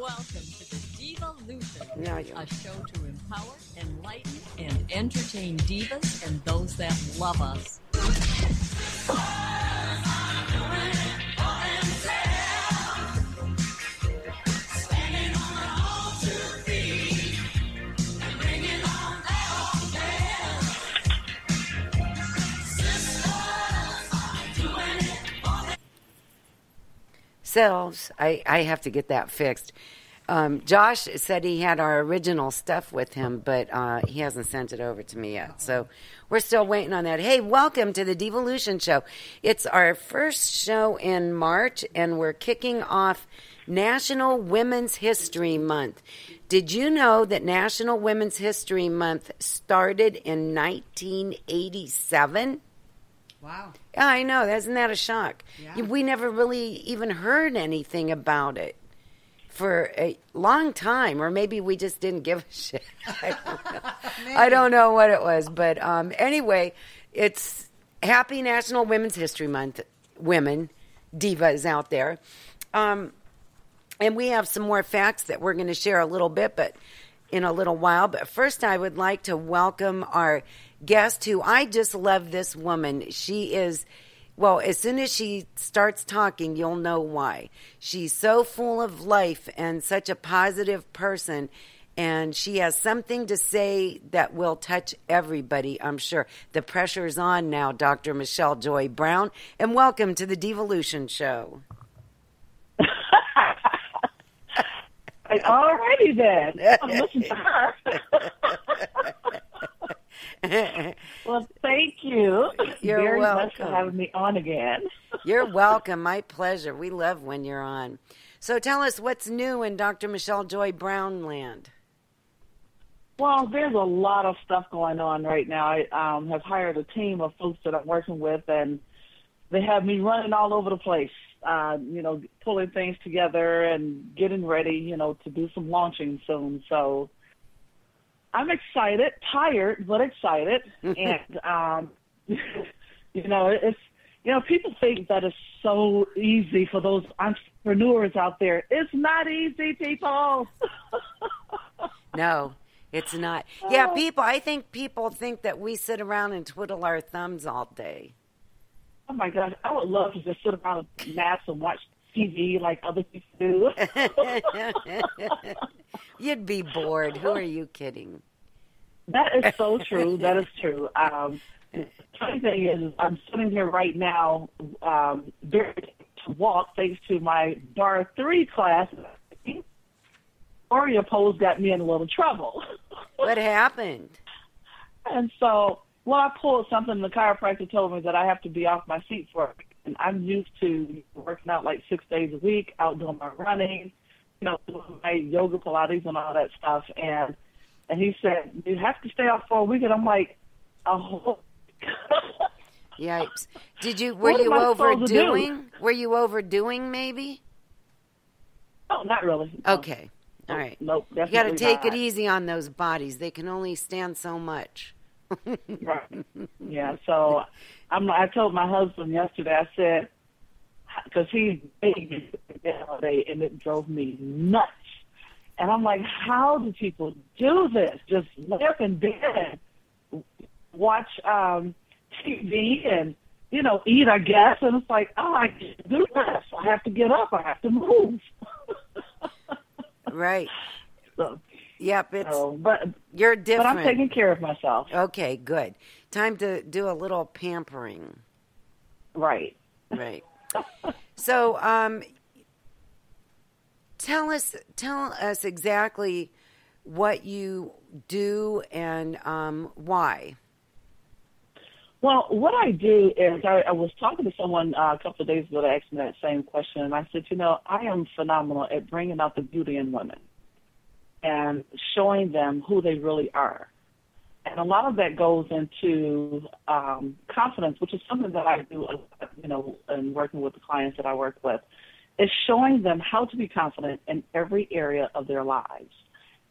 Welcome to the Divalution, Yeah, yeah. a show to empower, enlighten, and entertain divas and those that love us. So I have to get that fixed. Josh said he had our original stuff with him, but he hasn't sent it over to me yet. So we're still waiting on that. Hey, welcome to the Devolution Show. It's our first show in March, and we're kicking off National Women's History Month. Did you know that National Women's History Month started in 1987? Wow. Yeah, I know. Isn't that a shock? Yeah. We never really even heard anything about it for a long time, or maybe we just didn't give a shit. I don't know what it was. But anyway, it's Happy National Women's History Month, women, divas out there. And we have some more facts that we're going to share a little bit, but in a little while. But first, I would like to welcome our guest, who I just love this woman. She is, well, as soon as she starts talking, you'll know why. She's so full of life and such a positive person, and she has something to say that will touch everybody, I'm sure. The pressure's on now, Dr. Michelle Joy Brown, and welcome to the Devolution Show. Alrighty then. I'm listening to her. Well, thank you You're very welcome. much for having me on again. You're welcome. My pleasure. We love when you're on. So tell us what's new in Dr. Michelle Joy Brown land. Well, there's a lot of stuff going on right now. I have hired a team of folks that I'm working with, and they have me running all over the place, pulling things together and getting ready, to do some launching soon. So I'm excited, tired, but excited. And, it's, people think that it's so easy for those entrepreneurs out there. It's not easy, people. No, it's not. Yeah, I think people think that we sit around and twiddle our thumbs all day. Oh, my gosh. I would love to just sit around and naps and watch TV like other people do. You'd be bored. Who are you kidding? That is so true. That is true. The funny thing is, I'm sitting here right now to walk thanks to my Bar 3 class. Oreo pose got me in a little trouble. What happened? And so, I pulled something, the chiropractor told me that I have to be off my feet for it. And I'm used to working out like 6 days a week, out doing my running, doing my yoga, Pilates, and all that stuff. And he said, you have to stay off for a week. And I'm like, oh. Yikes. Were you overdoing? Were you overdoing maybe? Oh, not really. Okay. All right. Nope. You got to take it easy on those bodies. They can only stand so much. Right. Yeah. So I told my husband yesterday, I said, because he begged me all day, and it drove me nuts. And I'm like, how do people do this? Just lay up in bed, watch TV, and eat, I guess. And it's like, I can't do this. I have to get up. I have to move. Right. So, yep. You're different. But I'm taking care of myself. Okay, good. Time to do a little pampering. Right. Right. So, tell us exactly what you do and why. Well, what I do is I was talking to someone a couple of days ago that asked me that same question, and I said, I am phenomenal at bringing out the beauty in women and showing them who they really are. And a lot of that goes into confidence, which is something that I do, in working with the clients that I work with, is showing them how to be confident in every area of their lives,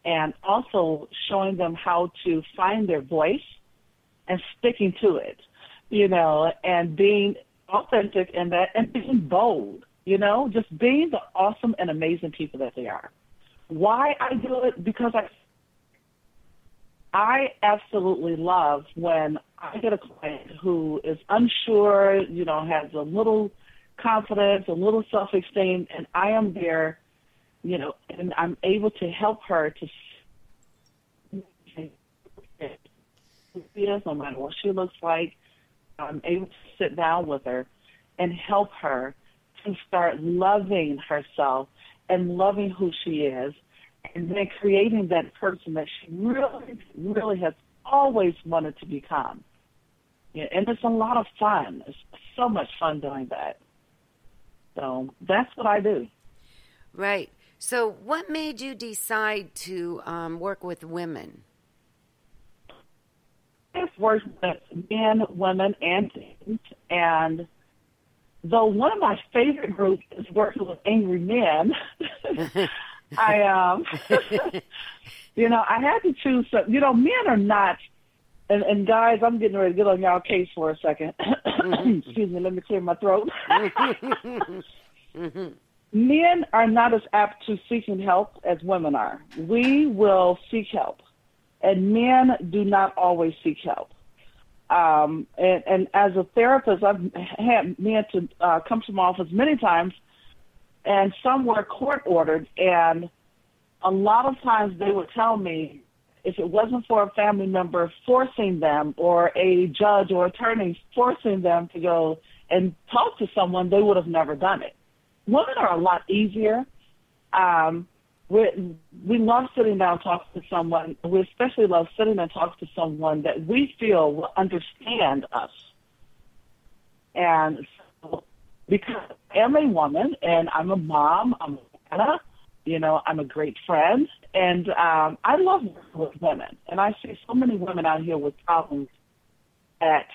and also showing them how to find their voice and sticking to it, and being authentic in that, and being bold, just being the awesome and amazing people that they are. Why I do it? Because I absolutely love when I get a client who is unsure, has a little confidence, a little self-esteem, and I am there, and I'm able to help her to see who she is, no matter what she looks like. I'm able to sit down with her and help her to start loving herself and loving who she is, and then creating that person that she really, really has always wanted to become. Yeah, and it's a lot of fun. It's so much fun doing that. So that's what I do. Right. So what made you decide to work with women? I've worked with men, women, and teens. And though one of my favorite groups is working with angry men, I had to choose some. Men are not, and guys, I'm getting ready to get on y'all case for a second. Excuse me, let me clear my throat. Men are not as apt to seeking help as women are. We will seek help, and men do not always seek help. And as a therapist, I've had men to come to my office many times, and some were court-ordered, and a lot of times they would tell me if it wasn't for a family member forcing them or a judge or attorney forcing them to go and talk to someone, they would have never done it. Women are a lot easier. We love sitting down and talking to someone. We especially love sitting and talking to someone that we feel will understand us. And so, because I am a woman and I'm a mom, I'm a Anna, I'm a great friend, and I love working with women. And I see so many women out here with problems that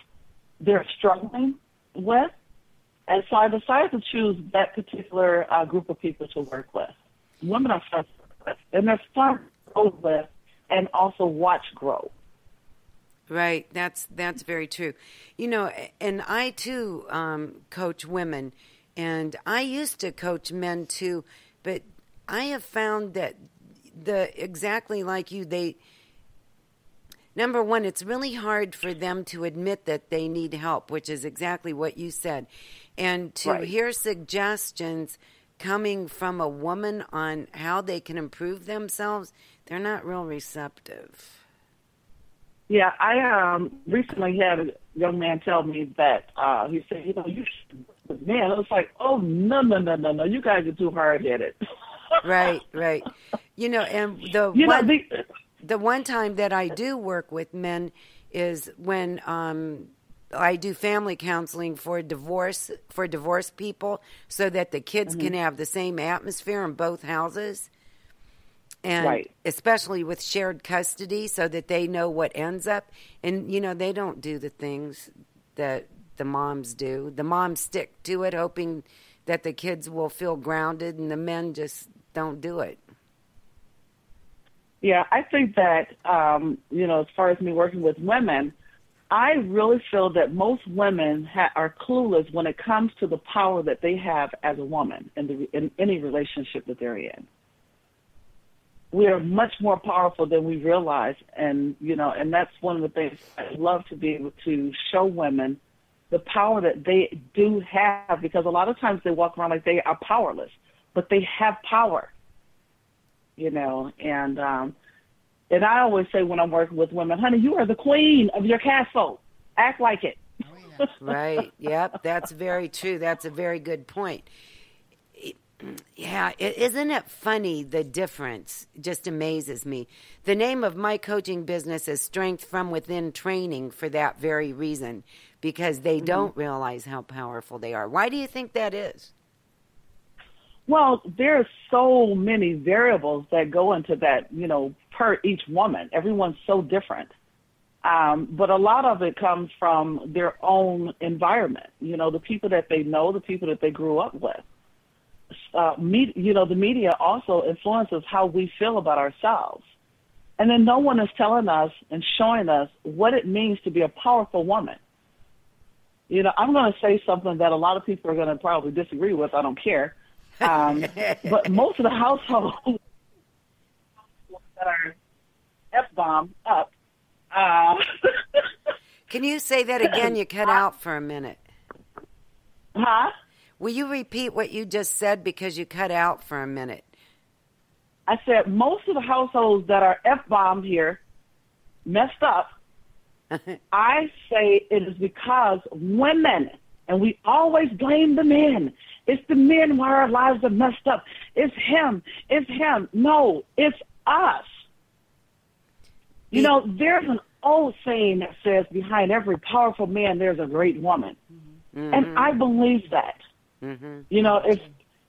they're struggling with. And so I decided to choose that particular group of people to work with. Women are fun to work with, and they're fun to grow with and also watch grow. Right, that's very true. And I too coach women, and I used to coach men too, but I have found that exactly like you, number one, it's really hard for them to admit that they need help, which is exactly what you said, and to hear suggestions coming from a woman on how they can improve themselves, they're not real receptive. Yeah, I recently had a young man tell me that he said, you should work with men. I was like, oh, no, you guys are too hard-headed. Right. And the one time that I do work with men is when I do family counseling for divorced people so that the kids can have the same atmosphere in both houses. And especially with shared custody so that they know what ends up. And, they don't do the things that the moms do. The moms stick to it, hoping that the kids will feel grounded, and the men just don't do it. Yeah, I think that, as far as me working with women, I really feel that most women are clueless when it comes to the power that they have as a woman in any relationship that they're in. We are much more powerful than we realize, and that's one of the things I love to be able to show women the power that they do have, because a lot of times they walk around like they are powerless, but they have power, and I always say when I'm working with women, honey, you are the queen of your castle. Act like it. Oh, yeah. Right. Yep. That's very true. That's a very good point. Yeah, isn't it funny, the difference? Just amazes me. The name of my coaching business is Strength from Within Training for that very reason, because they don't realize how powerful they are. Why do you think that is? Well, there's so many variables that go into that, per each woman. Everyone's so different. But a lot of it comes from their own environment, the people that they know, the people that they grew up with. The media also influences how we feel about ourselves. And then no one is telling us and showing us what it means to be a powerful woman. I'm going to say something that a lot of people are going to probably disagree with. I don't care. But most of the households that are F-bomb up. Uh, Can you say that again? You cut out for a minute. huh? Will you repeat what you just said because you cut out for a minute? I said most of the households that are F-bombed here messed up. I say it is because women, and we always blame the men. It's the men why our lives are messed up. It's him. It's him. No, it's us. You know, there's an old saying that says behind every powerful man there's a great woman. Mm-hmm. And I believe that. Mm-hmm. You know,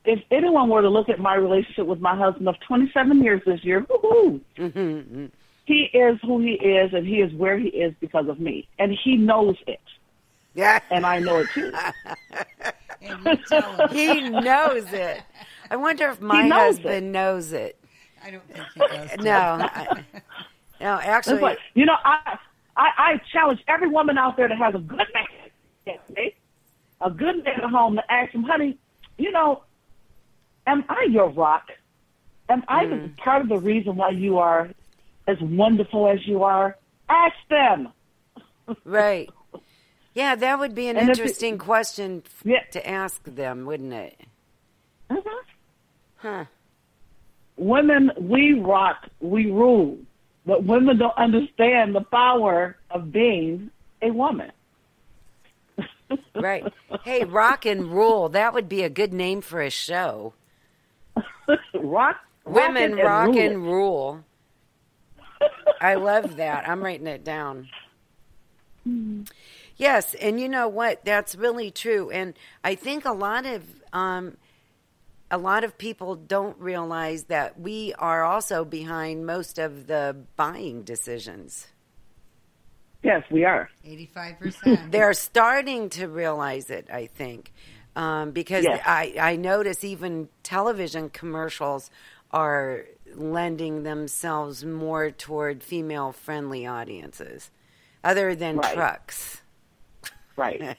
if anyone were to look at my relationship with my husband of 27 years this year, woo-hoo, mm-hmm. He is who he is, and he is where he is because of me. And he knows it. Yeah. And I know it, too. And you tell him. He knows it. I wonder if my husband knows it. I don't think he does. No, actually. Like, you know, I challenge every woman out there that has a good man, a good man at home, to ask him, honey, you know, am I your rock? Am I part of the reason why you are as wonderful as you are? Ask them. Right. Yeah, that would be an interesting question to ask them, wouldn't it? Mm-hmm. Huh. Women, we rock, we rule. But women don't understand the power of being a woman. Right. Hey, rock and rule. That would be a good name for a show. Women rock and rule. I love that. I'm writing it down. Yes, and you know what? That's really true. And I think a lot of people don't realize that we are also behind most of the buying decisions. Yes, we are. 85%. They're starting to realize it, I think, because I notice even television commercials are lending themselves more toward female-friendly audiences, other than trucks. Right.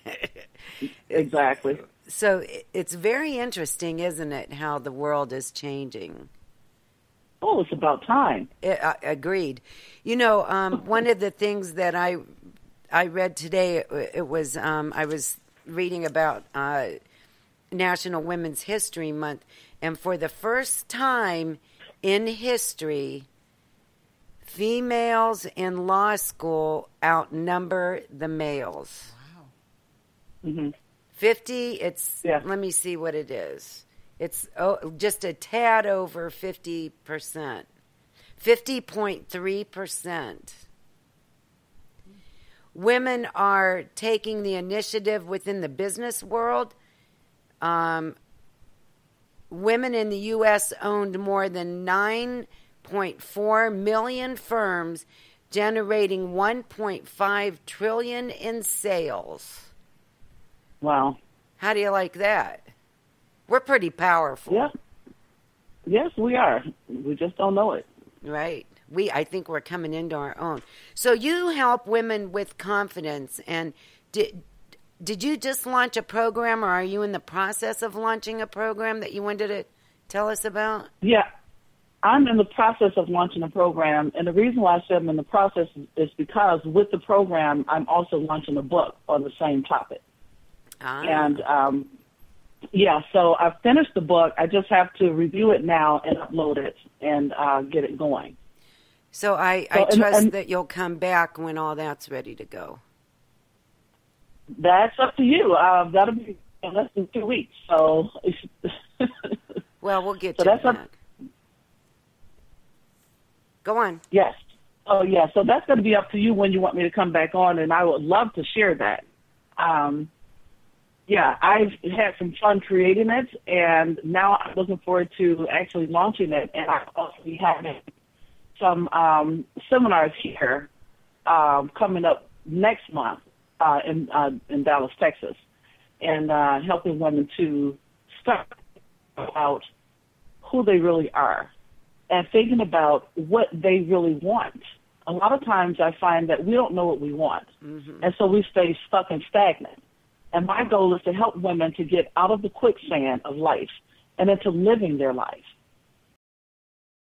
Exactly. So it's very interesting, isn't it, how the world is changing? Oh, it's about time. Agreed. You know, one of the things that I read today, it was I was reading about National Women's History Month, and for the first time in history, females in law school outnumber the males. Wow. Mm-hmm. 50, let me see what it is. It's just a tad over 50%. 50.3%. Women are taking the initiative within the business world. Women in the U.S. owned more than 9.4 million firms, generating $1.5 trillion in sales. Wow. How do you like that? We're pretty powerful. Yeah. Yes, we are. We just don't know it. Right. I think we're coming into our own. So you help women with confidence. And did you just launch a program, or are you in the process of launching a program that you wanted to tell us about? Yeah. I'm in the process of launching a program. And the reason why I said I'm in the process is because with the program, I'm also launching a book on the same topic. And, so I've finished the book. I just have to review it now and upload it and get it going. So I trust that you'll come back when all that's ready to go. That's up to you. That'll be in less than 2 weeks. So, well, we'll get to that. Go on. Yes. Oh, yeah. So that's going to be up to you when you want me to come back on, and I would love to share that. I've had some fun creating it, and now I'm looking forward to actually launching it. And I'll also be having some seminars here coming up next month in Dallas, Texas, and helping women to start about who they really are and thinking about what they really want. A lot of times I find that we don't know what we want, and so we stay stuck and stagnant. And my goal is to help women to get out of the quicksand of life and into living their life.